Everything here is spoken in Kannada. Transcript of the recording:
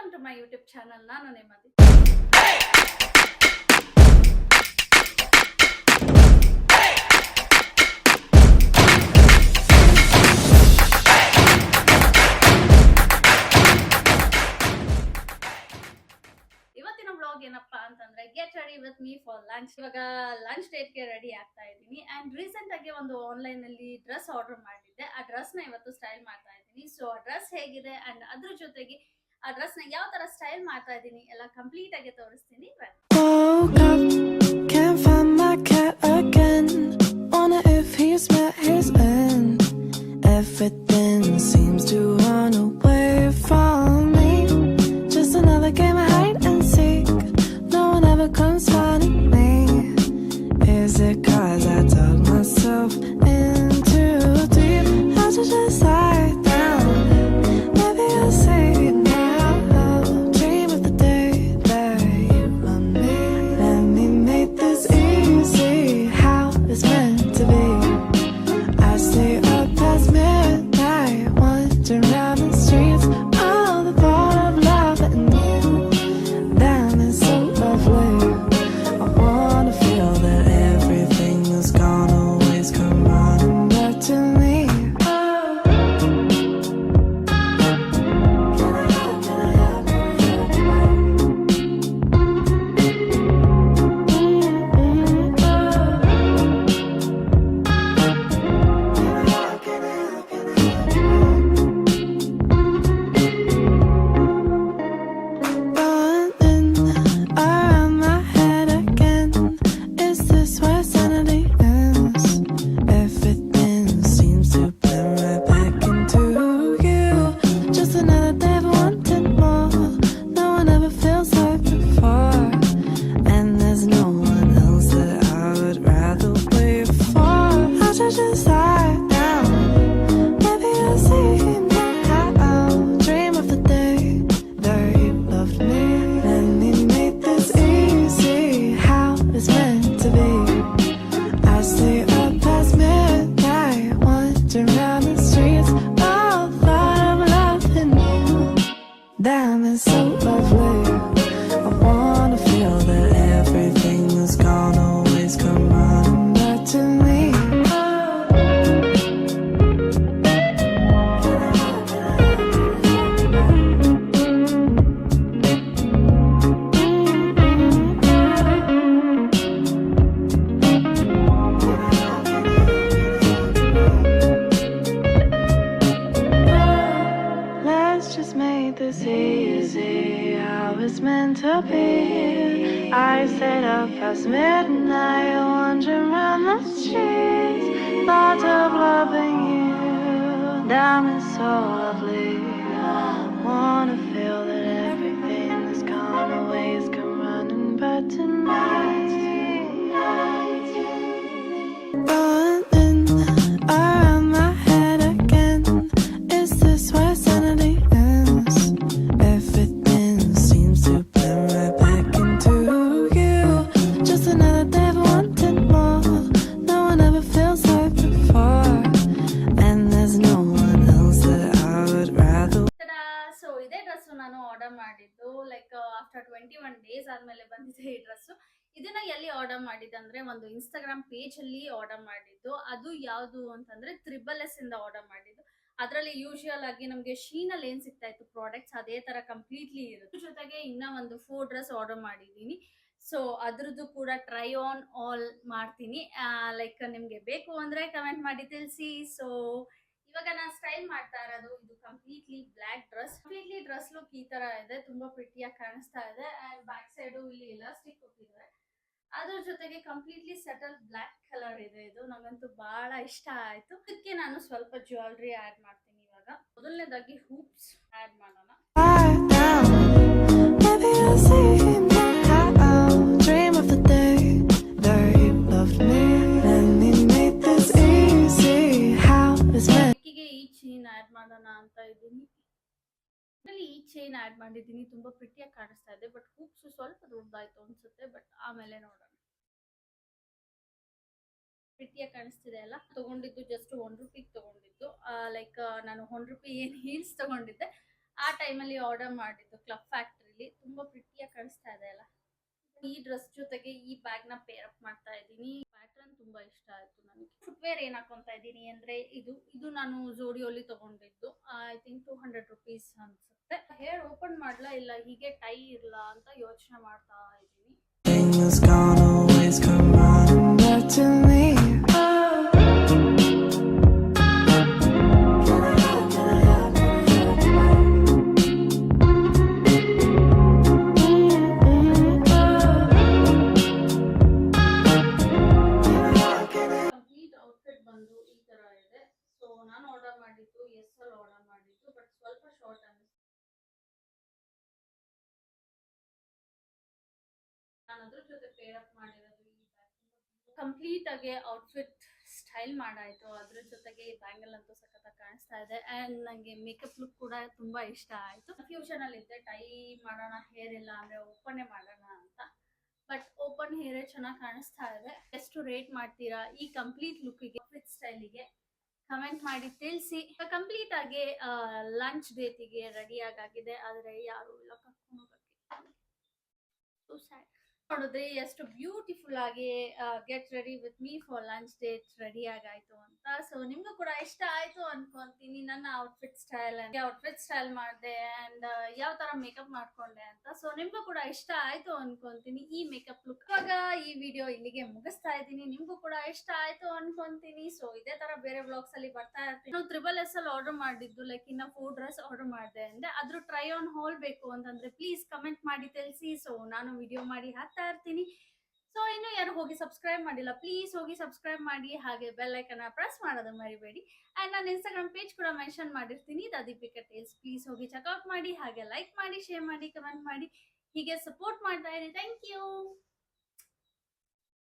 Welcome to my YouTube channel. ನಾನು ನೇಮದಿ. ಇವತ್ತಿನ ಬ್ಲಾಗ್ ಏನಪ್ಪಾ ಅಂತಂದ್ರೆ get ready with me for lunch. ಇವಾಗ ಲಂಚ್ ಡೇಟ್ಗೆ ರೆಡಿ ಆಗ್ತಾ ಇದ್ದೀನಿ. ಅಂಡ್ ರೀಸೆಂಟ್ ಆಗಿ ಒಂದು ಆನ್ಲೈನ್ ಅಲ್ಲಿ ಡ್ರೆಸ್ ಆರ್ಡರ್ ಮಾಡಿದ್ದೆ. ಆ ಡ್ರೆಸ್ ನ ಇವತ್ತು ಸ್ಟೈಲ್ ಮಾಡ್ತಾ ಇದ್ದೀನಿ. ಸೊ ಆ ಡ್ರೆಸ್ ಹೇಗಿದೆ ಅಂಡ್ ಅದ್ರ ಜೊತೆಗೆ ಆ ಡ್ರೆಸ್ ನ ಯಾವ ತರ ಸ್ಟೈಲ್ ಮಾಡ್ತಾ ಇದ್ದೀನಿ ಎಲ್ಲ ಕಂಪ್ಲೀಟ್ ಆಗಿ ತೋರಿಸ್ತೀನಿ. Woke up, can't find my cat again. Wonder if he's met his end. Everything seems to run away from me. Just another game of hide and seek. No one ever comes finding me. Is it 'cause I dug myself in too deep? I should just lie down. Maybe I'll say it now. Dream of the day that you love me. Let me make this easy. How it's meant to be. I stay up past midnight, wandering around the streets. All the thought of loving you, damn, it's so lovely. I wanna feel that everything that's gone always come running back to me. Running around my head again. Is this where sanity ends? Everything seems to blend right back into you. Just another day of wanting more. No one ever feels like before. And there's no one else that I would rather wait for. I should just lie down. Maybe I'll see now. Dream of the day that you loved me. Let me make this easy. How it's meant to be. I stay up past midnight, wandering around the streets. All thought of loving you, damn, it's so lovely. I wanna feel that everything that's gone always come running back to me. Let's just make this easy, how it's meant to be. I stayed up past midnight, wandering around the streets. Thought of loving you, damn, it's so lovely. Wanna feel that everything that's gone always come running back to me. Running around my head again. Is this where sanity ends? Everything seems to blend right back into you. Just another day of wanting more. No one ever feels like before. And there's no one else that I would rather. So ಇದೇ ಡ್ರೆಸ್ ನಾನು ಆರ್ಡರ್ ಮಾಡಿದ್ದು ಲೈಕ್ ಆಫ್ಟರ್ 21 ಡೇಸ್ ಆದ್ಮೇಲೆ ಬಂದಿದೆ ಈ ಡ್ರೆಸ್. ಇದನ್ನ ಎಲ್ಲಿ ಆರ್ಡರ್ ಮಾಡಿದ್ದೆ ಅಂದ್ರೆ ಒಂದು ಇನ್ಸ್ಟಾಗ್ರಾಮ್ ಪೇಜ್ ಅಲ್ಲಿ ಆರ್ಡರ್ ಮಾಡಿದ್ದು. ಅದು ಯಾವುದು ಅಂತಂದ್ರೆ SSS ಇಂದ ಆರ್ಡರ್ ಮಾಡಿದ್ದು. ಅದರಲ್ಲಿ ಯೂಶುವಲ್ ಆಗಿ ನಮಗೆ ಶೀನಲ್ಲಿ ಏನ್ ಸಿಗ್ತಾ ಇತ್ತು ಪ್ರಾಡಕ್ಟ್ಸ್ ಅದೇ ತರ ಕಂಪ್ಲೀಟ್ಲಿ ಇರುತ್ತೆ. ಜೊತೆಗೆ ಇನ್ನ ಒಂದು 4 ಡ್ರೆಸ್ ಆರ್ಡರ್ ಮಾಡಿದ್ದೀನಿ. ಸೊ ಅದ್ರದ್ದು ಕೂಡ ಟ್ರೈ ಆನ್ ಆಲ್ ಮಾಡ್ತೀನಿ. ಲೈಕ್ ನಿಮ್ಗೆ ಬೇಕು ಅಂದ್ರೆ ಕಮೆಂಟ್ ಮಾಡಿ ತಿಳಿಸಿ. ಸೊ ಇವಾಗ ನಾನು ಸ್ಟೈಲ್ ಮಾಡ್ತಾ ಇರೋದು ಇದು completely black dress. Completely dress look ಈ ತರ ಇದೆ, ತುಂಬಾ ಪ್ರಿಟಿಯಾಗಿ ಕಾಣಿಸ್ತಾ ಇದೆ. ಅಂಡ್ ಬ್ಯಾಕ್ ಸೈಡ್ ಇಲ್ಲಿ ಎಲಾಸ್ಟಿಕ್ ಕೊಟ್ಟಿದ್ದಾರೆ. ಅದ್ರ ಜೊತೆಗೆ ಕಂಪ್ಲೀಟ್ಲಿ ಸೆಟಲ್ ಬ್ಲಾಕ್ ಕಲರ್ ಇದೆ. ಇದು ನಂಗಂತೂ ಬಹಳ ಇಷ್ಟ ಆಯ್ತು. ಇದಕ್ಕೆ ನಾನು ಸ್ವಲ್ಪ ಜ್ಯುವೆಲ್ರಿ ಆಡ್ ಮಾಡ್ತೀನಿ. ಇವಾಗ ಮೊದಲನೇದಾಗಿ ಹೂಪ್ಸ್ ಆಡ್ ಮಾಡೋಣ. Lie down. Maybe I'll see now. Dream of the day that you loved me. Let me make this easy. How it's meant. ನೆಕ್ಕಿಗೆ ಈ ಚೈನ್ ಆಡ್ ಮಾಡೋಣ ಅಂತ ಇದ್ದೀನಿ. ಈ ಚೈನ್ ಆಡ್ ಮಾಡಿದ್ದೀನಿ, ತುಂಬಾ ಪ್ರಿಟಿಯಾಗಿ ಕಾಣಿಸ್ತಾ ಇದೆ. ಬಟ್ ಹೂಪ್ಸ್ ಸ್ವಲ್ಪ ದೊಡ್ಡದಾಯ್ತು ಅನ್ಸುತ್ತೆ. ಬಟ್ ಆಮೇಲೆ ನೋಡೋಣ. ಪ್ರಿಟಿಯಾಗಿ ಕಾಣಿಸ್ತಿದೆ ಅಲ್ಲ. ತಗೊಂಡಿದ್ದು ಜಸ್ಟ್ ₹1 ತಗೊಂಡಿದ್ದು. ಲೈಕ್ ನಾನು ₹1 ಏನು ಹೀಲ್ಸ್ ತಗೊಂಡಿದ್ದೆ. ಆ ಟೈಮಲ್ಲಿ ಆರ್ಡರ್ ಮಾಡಿದ್ದು ಕ್ಲಬ್ ಫ್ಯಾಕ್ಟ್ರಿಲಿ. ತುಂಬಾ ಪ್ರಿಟಿಯಾಗಿ ಕಾಣಿಸ್ತಾ ಇದೆ ಅಲ್ಲ. ಈ ಡ್ರೆಸ್ ಜೊತೆಗೆ ಈ ಬ್ಯಾಗ್ ನ ಪೇರ್ ಅಪ್ ಮಾಡ್ತಾ ಇದ್ದೀನಿ. ಪ್ಯಾಟರ್ನ್ ತುಂಬಾ ಇಷ್ಟ ಆಯ್ತು ನನಗೆ. ಫುಟ್ವೇರ್ ಏನ್ ಹಾಕೊಂತ ಇದ್ದೀನಿ ಅಂದ್ರೆ ಇದು ನಾನು ಜೋಡಿಯೋಲಿ ತಗೊಂಡಿದ್ದು. ಐ ಥಿಂಕ್ 200 ರುಪೀಸ್ ಅನ್ಸುತ್ತೆ. ಹೇರ್ ಓಪನ್ ಮಾಡ್ಲಾ ಇಲ್ಲ ಹೀಗೆ ಟೈ ಇರ್ಲಾ ಅಂತ ಯೋಚನೆ ಮಾಡ್ತಾ ಇದ್ದೀನಿ. Things gonna always come running back to me. Complete outfit ಬಂದು ಈ ತರ ಇದೆ. ಸೊ ನಾನು ಆರ್ಡರ್ ಮಾಡಿದ್ದು ಎಸ್ ಅಲ್ಲಿ ಆರ್ಡರ್ ಮಾಡಿದ್ದು, ಬಟ್ ಸ್ವಲ್ಪ ಶಾರ್ಟ್ ಅನಿಸ್ತು. ನಾನು ಅದ್ರ ಜೊತೆ ಪೇರ್ ಅಪ್ ಮಾಡಿರೋದು ಈ ಬ್ಯಾಗ್. ಕಂಪ್ಲೀಟ್ ಆಗಿ ಔಟ್ಫಿಟ್ ಸ್ಟೈಲ್ ಮಾಡಾಯ್ತು. ಅದ್ರ ಜೊತೆಗೆ ಈ ಬ್ಯಾಂಗಲ್ ಅಂತೂ ಸಖತ್ತಾಗಿ ಕಾಣಿಸ್ತಾ ಇದೆ. ಅಂಡ್ ನಂಗೆ ಮೇಕಪ್ ಲುಕ್ ಕೂಡ ತುಂಬಾ ಇಷ್ಟ ಆಯ್ತು. ಕನ್ಫ್ಯೂಷನ್ ಅಲ್ಲಿ ಇದ್ದೆ, ಟೈ ಮಾಡೋಣ ಹೇರ್ ಇಲ್ಲ ಅಂದ್ರೆ ಓಪನ್ ಮಾಡೋಣ ಅಂತ. ಬಟ್ ಓಪನ್ ಹೇರ್ ಚೆನ್ನಾಗಿ ಕಾಣಿಸ್ತಾ ಇದೆ. ಎಷ್ಟು ರೇಟ್ ಮಾಡ್ತೀರಾ ಈ ಕಂಪ್ಲೀಟ್ ಲುಕ್ಗೆ, ಔಟ್ಫಿಟ್ ಸ್ಟೈಲಿಗೆ ಕಮೆಂಟ್ ಮಾಡಿ ತಿಳಿಸಿ. ಕಂಪ್ಲೀಟ್ ಆಗಿ ಲಂಚ್ ಡೇಟಿಗೆ ರೆಡಿ ಆಗಿದೆ, ಆದ್ರೆ ಯಾರು ಇಲ್ಲ ಕರ್ಕೊಂಡು ಹೋಗಕ್ಕೆ. So sad. ನೋಡಿದ್ರಿ ಎಷ್ಟು ಬ್ಯೂಟಿಫುಲ್ ಆಗಿ get ready with me for lunch date ready ಆಗಾಯ್ತು ಅಂತ. ಸೊ ನಿಮ್ಗೂ ಕೂಡ ಇಷ್ಟ ಆಯ್ತು ಅನ್ಕೊಂತೀನಿ ನನ್ನ ಔಟ್ಫಿಟ್ ಸ್ಟೈಲ್ ಮಾಡಿದೆ ಅಂಡ್ ಯಾವ ತರ ಮೇಕಪ್ ಮಾಡ್ಕೊಂಡೆ ಅಂತ. ಸೊ ನಿಮ್ಗೂ ಕೂಡ ಇಷ್ಟ ಆಯ್ತು ಅನ್ಕೊಂತೀನಿ ಈ ಮೇಕಪ್ ಲುಕ್. ಇವಾಗ ಈ ವಿಡಿಯೋ ಇಲ್ಲಿಗೆ ಮುಗಿಸ್ತಾ ಇದ್ದೀನಿ. ನಿಮ್ಗೂ ಕೂಡ ಇಷ್ಟ ಆಯ್ತು ಅನ್ಕೊಂತೀನಿ. ಸೊ ಇದೇ ತರ ಬೇರೆ ವ್ಲಾಗ್ಸ್ ಅಲ್ಲಿ ಬರ್ತಾ ಇರ್ತೀನಿ. ನಾನು XSS ಅಲ್ಲಿ ಆರ್ಡರ್ ಮಾಡಿದ್ದು ಲೈಕ್ ಇನ್ನ 4 ಡ್ರೆಸ್ ಆರ್ಡರ್ ಮಾಡಿದೆ ಅಂದ್ರೆ ಅದ್ರ ಟ್ರೈ ಆನ್ ಹಾಲ್ ಬೇಕು ಅಂತಂದ್ರೆ ಪ್ಲೀಸ್ ಕಮೆಂಟ್ ಮಾಡಿ ತಿಳಿಸಿ. ಸೊ ನಾನು ವಿಡಿಯೋ ಮಾಡಿ ಹಾಕ್ತಾ ಇರ್ತೀನಿ. ಸೊ ಇನ್ನು ಯಾರು ಹೋಗಿ ಸಬ್ಸ್ಕ್ರೈಬ್ ಮಾಡಿಲ್ಲ ಪ್ಲೀಸ್ ಹೋಗಿ ಸಬ್ಸ್ಕ್ರೈಬ್ ಮಾಡಿ, ಹಾಗೆ ಬೆಲ್ ಐಕನ್ ಪ್ರೆಸ್ ಮಾಡೋದು ಮರಿಬೇಡಿ. ಅಂಡ್ ನಾನು ಇನ್ಸ್ಟಾಗ್ರಾಮ್ ಪೇಜ್ ಕೂಡ ಮೆನ್ಷನ್ ಮಾಡಿರ್ತೀನಿ, ದೀಪಿಕಾ ಟೇಲ್ಸ್. ಪ್ಲೀಸ್ ಹೋಗಿ ಚೆಕ್ಔಟ್ ಮಾಡಿ, ಹಾಗೆ ಲೈಕ್ ಮಾಡಿ, ಶೇರ್ ಮಾಡಿ, ಕಮೆಂಟ್ ಮಾಡಿ, ಹೀಗೆ ಸಪೋರ್ಟ್ ಮಾಡ್ತಾ ಇರಿ. Thank you.